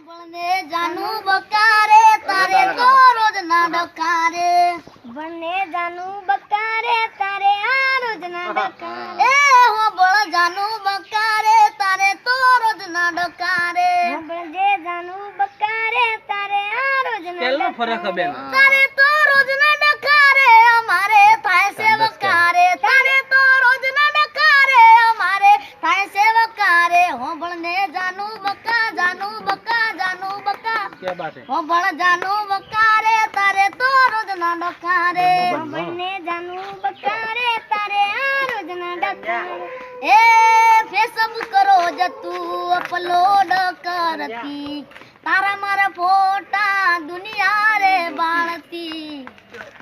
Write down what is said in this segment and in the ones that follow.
બને જાનું બકારે તારે તો રોજ ના ડકારે બને જાનું બકારે તારે આ રોજ ના ડકારે એ હો બળ જાનું બકારે તારે તો રોજ ના ડકારે બને જાનું બકારે તારે આ રોજ ના કેટલો ફરક હે બેન તારે તો રોજ ના ડકારે અમારે થાય સેવકારે તારે તો રોજ ના ડકારે અમારે થાય સેવકારે હો બળને જાનું બકા क्या बात है हो बड़ जानू बकारे तारे तो रोज ना डकारे बने जानू बकारे तारे आ रोज ना डकारे ए फेसबुक रोज तू अपलोड करती तारा मारा फोटा दुनिया रे बाळती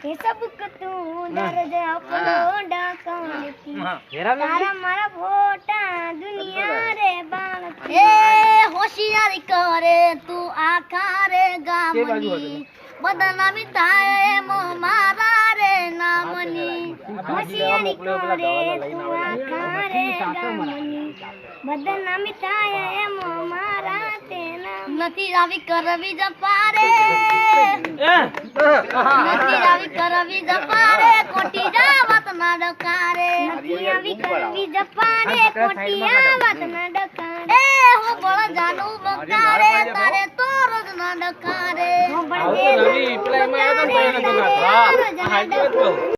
फेसबुक तू रोज अपलोड करती तारा मारा फोटा दुनिया रे बाळती ए होशियारी करे तू आकारे गामनी बदनामी थाय मो मारा रे नामनी होशियारी करे तू आकारे गामनी बदनामी थाय मो मारा ते नाम नती रावी करवी जपारे नती रावी करवी जपारे कोटी जावत ना डकारे नती रावी करवी जपारे कोटी आवत ना डकारे ए हो बळ जानू बकारे तारे तो रोज ना डकारे આવું તો નવી પ્લે માં આવ્યો તો ને તો ગાતો હા